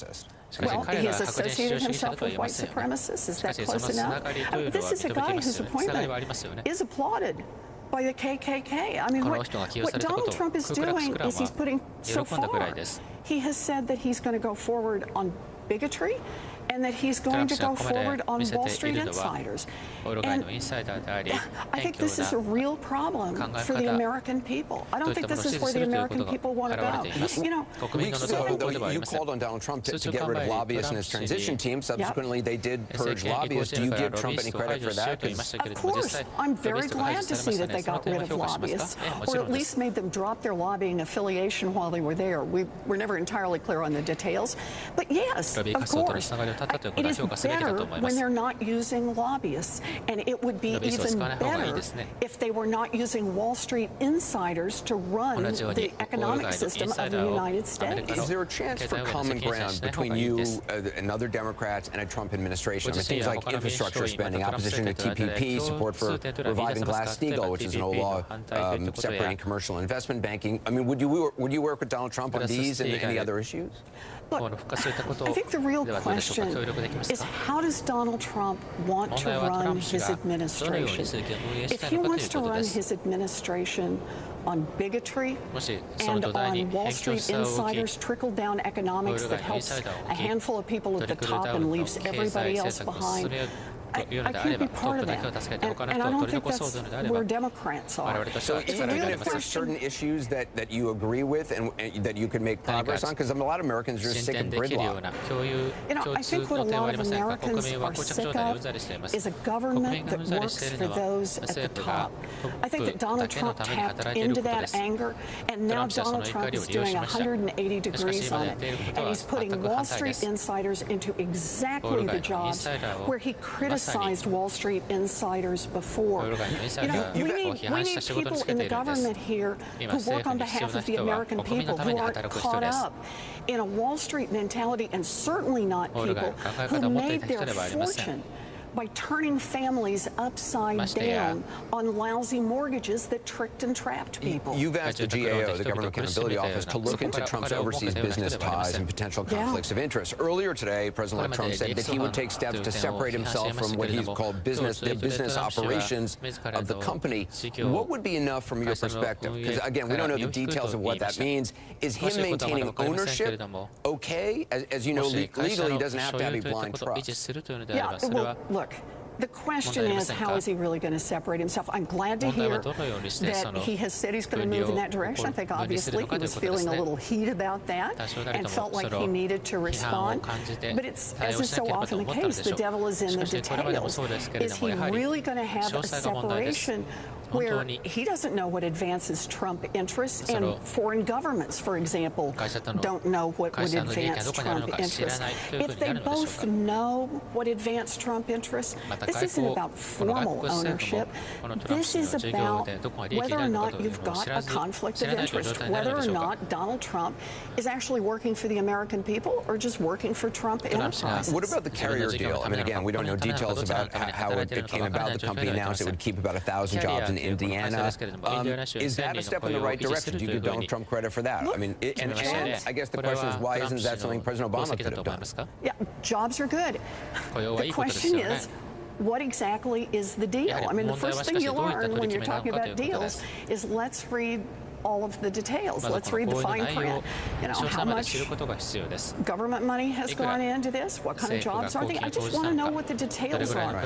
supremacist. Well, he has associated himself with white supremacists. Is that close enough? This is a guy whose appointment is applauded by the KKK. I mean, what Donald Trump is doing is he's putting, so far, he has said that he's going to go forward on bigotry and that he's going to go forward on Wall Street insiders. And I think this is a real problem for the American people. I don't think this is where the American people want to go. You know, weeks ago, though, you called on Donald Trump to get rid of lobbyists in his transition team. Subsequently, they did purge lobbyists. Do you give Trump any credit for that? Of course. I'm very glad to see that they got rid of lobbyists, or at least made them drop their lobbying affiliation while they were there. We were never entirely clear on the details. But yes, of course, it is better when they're not using lobbyists. And it would be even better if they were not using Wall Street insiders to run the economic system of the United States. Is there a chance for common ground between you and other Democrats and a Trump administration? I mean, things like infrastructure spending, opposition to TPP, support for reviving Glass-Steagall, which is an old law separating commercial investment banking. I mean, would you work with Donald Trump on these and any other issues? Look, I think the real question is, how does Donald Trump want to run his administration? If he wants to run his administration on bigotry and on Wall Street insiders, trickle-down economics that helps a handful of people at the top and leaves everybody else behind, I can't be part of that. And I don't think that's where Democrats are. So even if there's certain issues that you agree with and that you could make progress on, because a lot of Americans are sick of gridlock. You know, I think what a lot of Americans are sick of is a government that works for those at the top. I think that Donald Trump tapped into that anger, and now Donald Trump is doing 180 degrees on it. And he's putting Wall Street insiders into exactly the jobs where he criticized Wall Street insiders before. You know, we need people in the government here who work on behalf of the American people, who aren't caught up in a Wall Street mentality, and certainly not people who made their fortune by turning families upside down on lousy mortgages that tricked and trapped people. You've asked the GAO, the Government Accountability Office, to look into Trump's overseas business ties and potential conflicts of interest. Earlier today, President Trump said that he would take steps to separate himself from what he's called the business operations of the company. What would be enough from your perspective? Because, again, we don't know the details of what that means. Is him maintaining ownership okay? As you know, legally, he doesn't have to have a blind trust. Yeah, well, look, the question is, how is he really going to separate himself? I'm glad to hear that he has said he's going to move in that direction. I think obviously he was feeling a little heat about that and felt like he needed to respond. But it's, as is so often the case, the devil is in the details. Is he really going to have a separation where he doesn't know what advances Trump interests, and foreign governments, for example, don't know what would advance Trump interests? If they both know what advanced Trump interests, this isn't about formal ownership. This is about whether or not you've got a conflict of interest, whether or not Donald Trump is actually working for the American people or just working for Trump Enterprises. What about the carrier deal? I mean, again, we don't know details about how it came about. The company announced it would keep about 1,000 jobs in Indiana. Is that a step in the right direction? Do you give Donald Trump credit for that? I mean, and I guess the question is, why isn't that something President Obama could have done? Yeah, jobs are good. The question is, what exactly is the deal? I mean, the first thing you learn when you're talking about deals is let's read all of the details. Let's read the fine print. You know, how much government money has gone into this? What kind of jobs are they? I just want to know what the details are.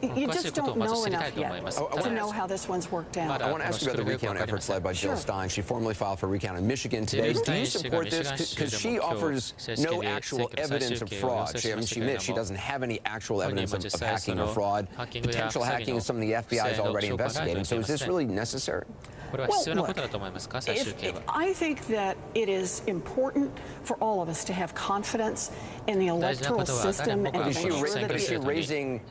You just don't know enough yet to know how this one's worked out. I want to ask you about the recount efforts led by Jill Stein. She formally filed for recount in Michigan today. Do you support this? Because she offers no actual evidence of fraud. She admits she doesn't have any actual evidence of hacking or fraud. Potential hacking is something the FBI is already investigating. So is this really necessary? Well, look, I think that it is important for all of us to have confidence in the electoral system and make sure that is she raising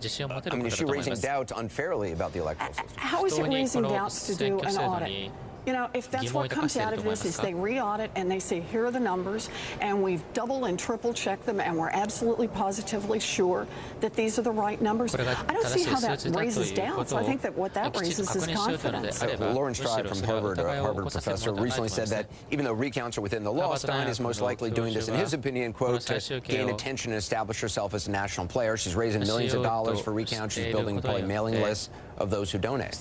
doubts unfairly about the electoral system? How is it raising doubts to do an audit? You know, if that's what comes out of this is they re-audit and they say, here are the numbers, and we've double and triple checked them, and we're absolutely positively sure that these are the right numbers. I don't see how that raises doubts. I think that what that raises is confidence. Lauren Stride from Harvard, a Harvard professor, recently said that even though recounts are within the law, Stein is most likely doing this, in his opinion, quote, to gain attention and establish herself as a national player. She's raising millions of dollars for recounts. She's building probably mailing lists of those who donate.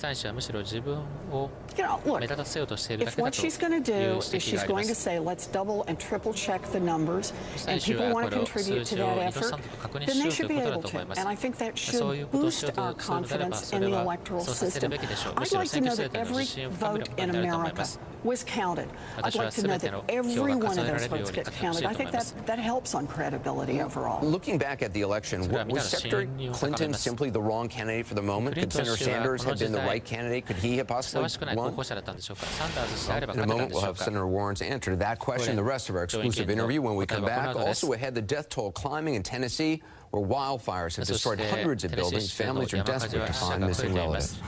You know, look, if what she's going to do is she's going to say, let's double and triple check the numbers, and people want to contribute to that effort, then they should be able to. And I think that should boost our confidence in the electoral system. I'd like to know that every vote in America was counted. I'd like to know that every one of those votes gets counted. I think that helps on credibility overall. Looking back at the election, was Secretary Clinton simply the wrong candidate for the moment? Could Senator Sanders have been the right candidate? Could he have possibly won? In a moment, we'll have Senator Warren's answer to that question, the rest of our exclusive interview when we come back. Also ahead, the death toll climbing in Tennessee, where wildfires have destroyed hundreds of buildings. Families are desperate to find missing relatives.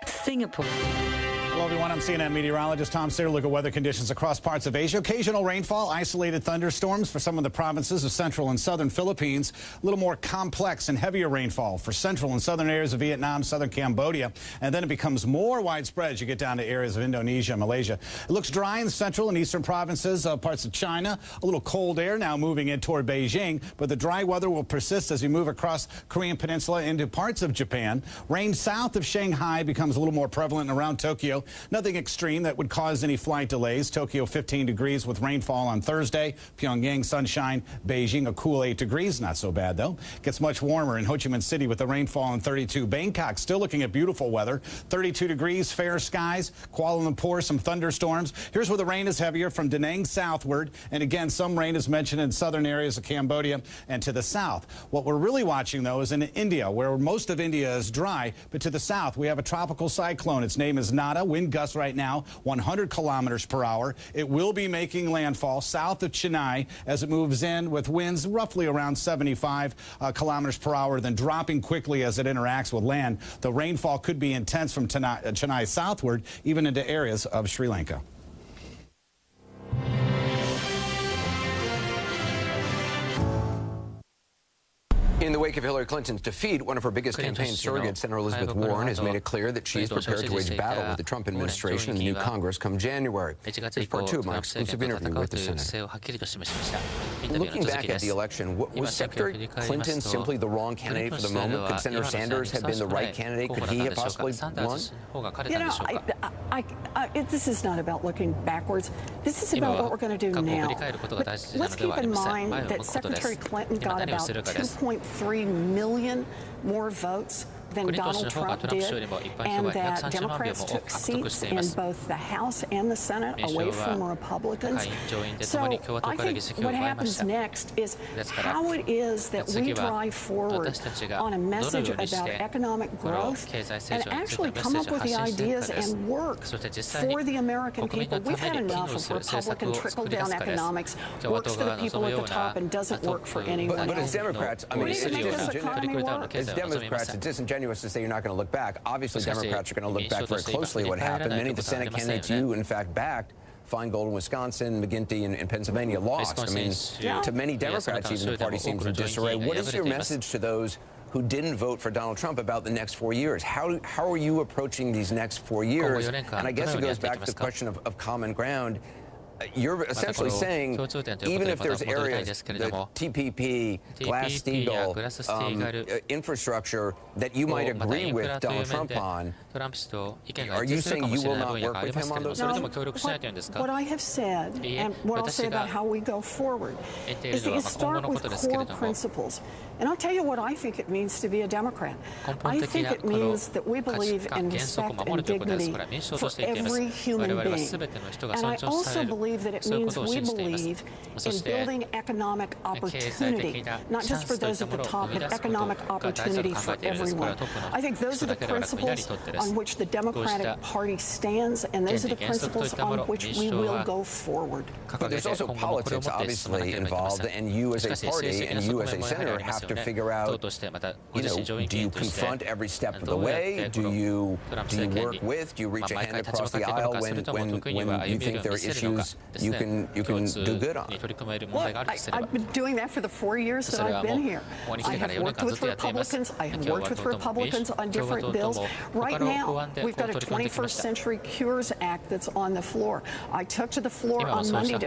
Singapore. Hello, everyone. I'm CNN meteorologist Tom Sayre. Look at weather conditions across parts of Asia. Occasional rainfall, isolated thunderstorms for some of the provinces of central and southern Philippines. A little more complex and heavier rainfall for central and southern areas of Vietnam, southern Cambodia. And then it becomes more widespread as you get down to areas of Indonesia, Malaysia. It looks dry in central and eastern provinces, parts of China. A little cold air now moving in toward Beijing. But the dry weather will persist as we move across Korean Peninsula into parts of Japan. Rain south of Shanghai becomes a little more prevalent around Tokyo. Nothing extreme that would cause any flight delays. Tokyo 15 degrees with rainfall on Thursday. Pyongyang sunshine. Beijing a cool 8 degrees. Not so bad though. Gets much warmer in Ho Chi Minh City with the rainfall on 32. Bangkok still looking at beautiful weather. 32 degrees, fair skies. Kuala Lumpur some thunderstorms. Here's where the rain is heavier from Da Nang southward. And again, some rain is mentioned in southern areas of Cambodia and to the south. What we're really watching though is in India, where most of India is dry. But to the south, we have a tropical cyclone. Its name is Nada. Wind gusts right now 100 kilometers per hour. It will be making landfall south of Chennai as it moves in with winds roughly around 75 kilometers per hour, then dropping quickly as it interacts with land. The rainfall could be intense from Chennai southward, even into areas of Sri Lanka. In the wake of Hillary Clinton's defeat, one of her biggest campaign surrogates, Senator Elizabeth Warren, has made it clear that she is prepared to wage battle with the Trump administration and the new Congress come January. Here's part two of my exclusive interview with the Senate. Looking back at the election, was Secretary Clinton simply the wrong candidate for the moment? Could Senator Sanders have been the right candidate? Could he have possibly won? You know, this is not about looking backwards. This is about what we're going to do now. Let's keep in mind that Secretary Clinton got about 2.3 million more votes than Donald Trump did, and that Democrats took seats in both the House and the Senate away from Republicans. So I think what happens next is how it is that we drive forward on a message about economic growth and actually come up with the ideas and work for the American people. We've had enough of Republican trickle-down economics, works for the people at the top and doesn't work for anyone else. But as Democrats, I mean, it's disingenuous to say you're not going to look back. Obviously, Democrats are going to look back very closely at what happened. Many of the Senate candidates you, in fact, backed, Feingold in Wisconsin, McGinty in Pennsylvania, lost. I mean, to many Democrats, even the party seems in disarray. What is your message to those who didn't vote for Donald Trump about the next 4 years? How are you approaching these next 4 years? And I guess it goes back to the question of common ground. You're essentially saying, even if there's areas, the TPP, Glass-Steagall, infrastructure, that you might agree with Donald Trump on, are you saying you will not work with him on those? No, what I have said, and what I'll say about how we go forward, is that you start with core principles. And I'll tell you what I think it means to be a Democrat. I think it means that we believe in respect and dignity for every human being. And I also believe believe that it means we believe in building economic opportunity, not just for those at the top, but economic opportunity for everyone. I think those are the principles on which the Democratic Party stands, and those are the principles on which we will go forward. But there's also politics obviously involved, and you as a party and you as a senator have to figure out, do you confront every step of the way? Do you work with? Do you reach a hand across the aisle when you think there are issues you can do good on? Look, I've been doing that for the 4 years that I've been here. I have worked with Republicans. I have worked with Republicans on different bills. Right now, we've got a 21st Century Cures Act that's on the floor. I took to the floor on Monday to